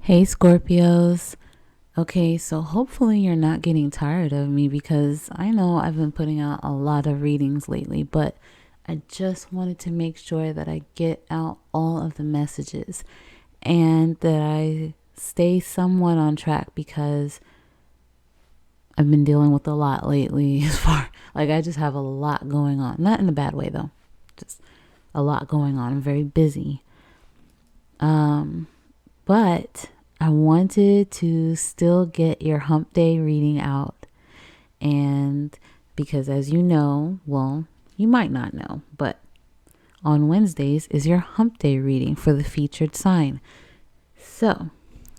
Hey Scorpios. Okay, so hopefully you're not getting tired of me because I know I've been putting out a lot of readings lately, but I just wanted to make sure that I get out all of the messages and that I stay somewhat on track because I've been dealing with a lot lately as far like I just have a lot going on. Not in a bad way though. Just a lot going on. I'm very busy. Um But I wanted to still get your hump day reading out. And because, as you know, well, you might not know, but on Wednesdays is your hump day reading for the featured sign. So,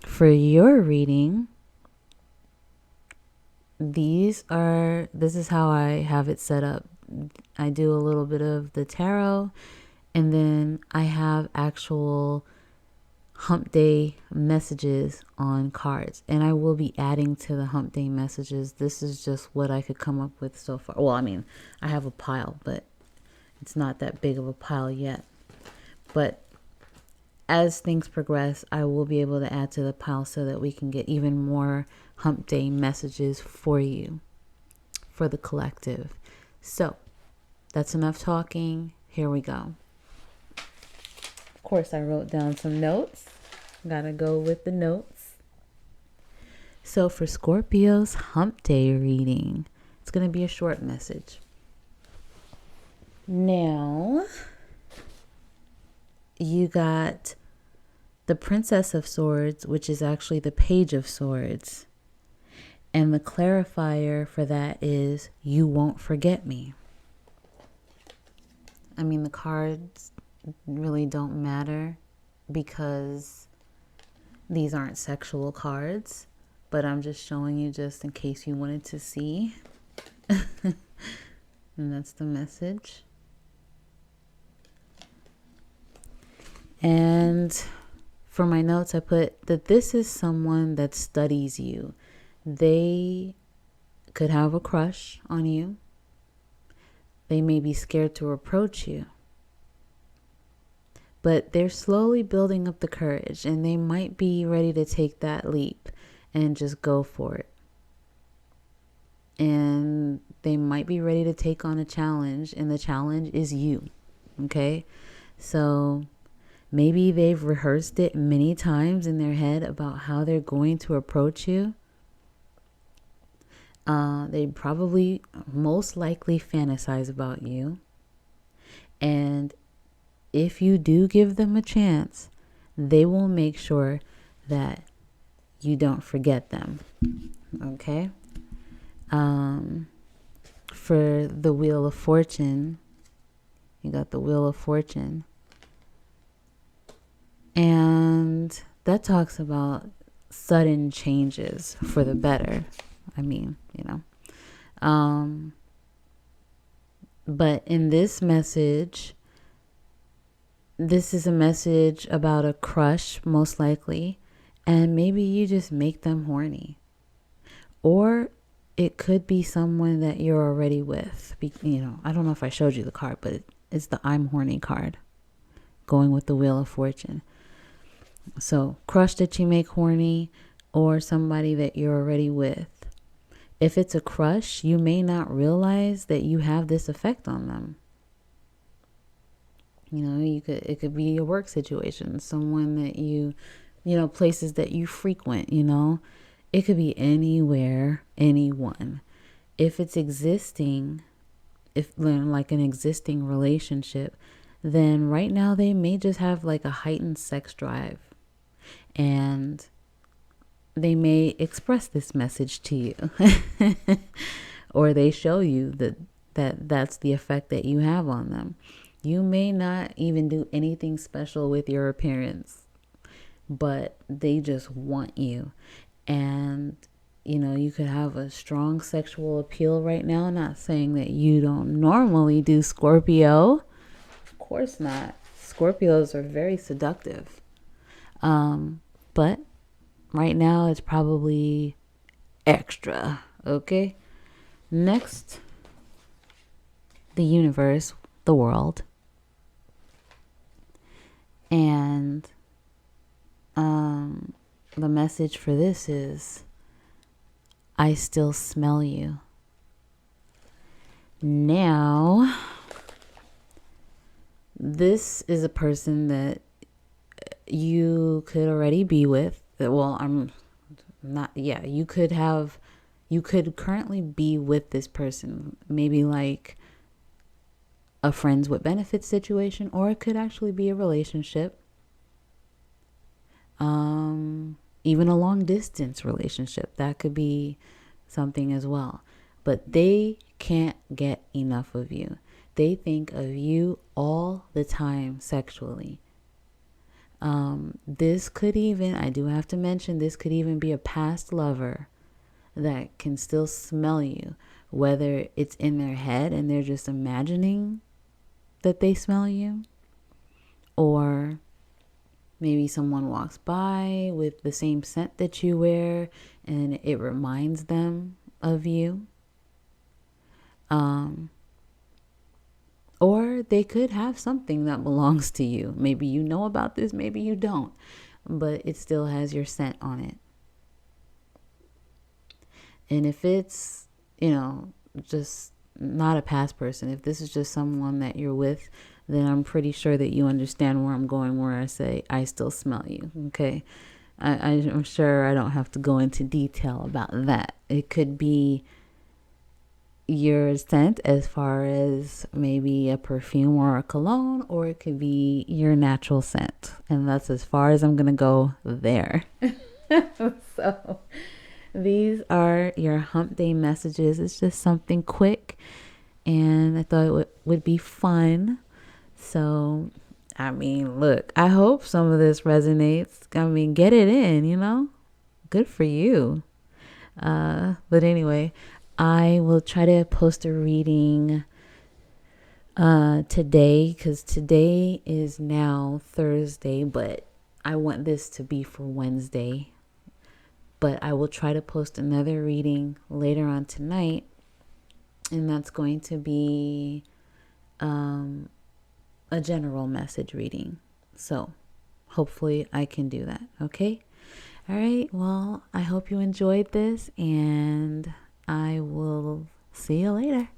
for your reading, this is how I have it set up. I do a little bit of the tarot, and then I have actual hump day messages on cards, and I will be adding to the hump day messages. This is just what I could come up with so far. Well, I mean, I have a pile, but it's not that big of a pile yet. But as things progress, I will be able to add to the pile so that we can get even more hump day messages for you, for the collective. So that's enough talking. Here we go. Of course, I wrote down some notes. Gotta go with the notes. So for Scorpio's hump day reading, it's going to be a short message. Now, you got the Princess of Swords, which is actually the Page of Swords. And the clarifier for that is, you won't forget me. I mean, the cards really don't matter because these aren't sexual cards, but I'm just showing you just in case you wanted to see. And that's the message. And for my notes, I put that this is someone that studies you. They could have a crush on you. They may be scared to approach you. But they're slowly building up the courage, and they might be ready to take that leap and just go for it. And they might be ready to take on a challenge, and the challenge is you. Okay? So maybe they've rehearsed it many times in their head about how they're going to approach you. They probably most likely fantasize about you. And if you do give them a chance, they will make sure that you don't forget them. Okay? For the Wheel of Fortune, you got the Wheel of Fortune. And that talks about sudden changes for the better. I mean, but in this message, this is a message about a crush, most likely, and maybe you just make them horny. Or it could be someone that you're already with. I don't know if I showed you the card, but it's the I'm horny card, going with the Wheel of Fortune. So, crush that you make horny, or somebody that you're already with. If it's a crush, you may not realize that you have this effect on them. It could be a work situation, someone that places that you frequent, It could be anywhere, anyone. If it's existing, if like an existing relationship, then right now they may just have like a heightened sex drive. And they may express this message to you. Or they show you that's the effect that you have on them. You may not even do anything special with your appearance, but they just want you. And you could have a strong sexual appeal right now. Not saying that you don't normally do, Scorpio. Of course not. Scorpios are very seductive. But right now it's probably extra. Okay. Next, the universe, the world. And the message for this is, I still smell you. Now, this is a person that you could already be with. Well, I'm not, yeah, you could currently be with this person. Maybe like a friends with benefits situation, or it could actually be a relationship. Even a long distance relationship, that could be something as well. But they can't get enough of you. They think of you all the time sexually. This could even, I do have to mention, this could even be a past lover that can still smell you, whether it's in their head and they're just imagining that they smell you, or maybe someone walks by with the same scent that you wear and it reminds them of you. Or they could have something that belongs to you. Maybe you know about this, maybe you don't, but it still has your scent on it. And if it's, just not a past person, if this is just someone that you're with, then I'm pretty sure that you understand where I'm going, where I say, I still smell you. Okay. I'm sure I don't have to go into detail about that. It could be your scent as far as maybe a perfume or a cologne, or it could be your natural scent. And that's as far as I'm going to go there. So these are your hump day messages. It's just something quick, and I thought it would be fun. So, I mean, look, I hope some of this resonates. I mean, get it in. Good for you. But anyway, I will try to post a reading today, because today is now Thursday, but I want this to be for Wednesday. But I will try to post another reading later on tonight, and that's going to be a general message reading. So hopefully I can do that. Okay. All right. Well, I hope you enjoyed this, and I will see you later.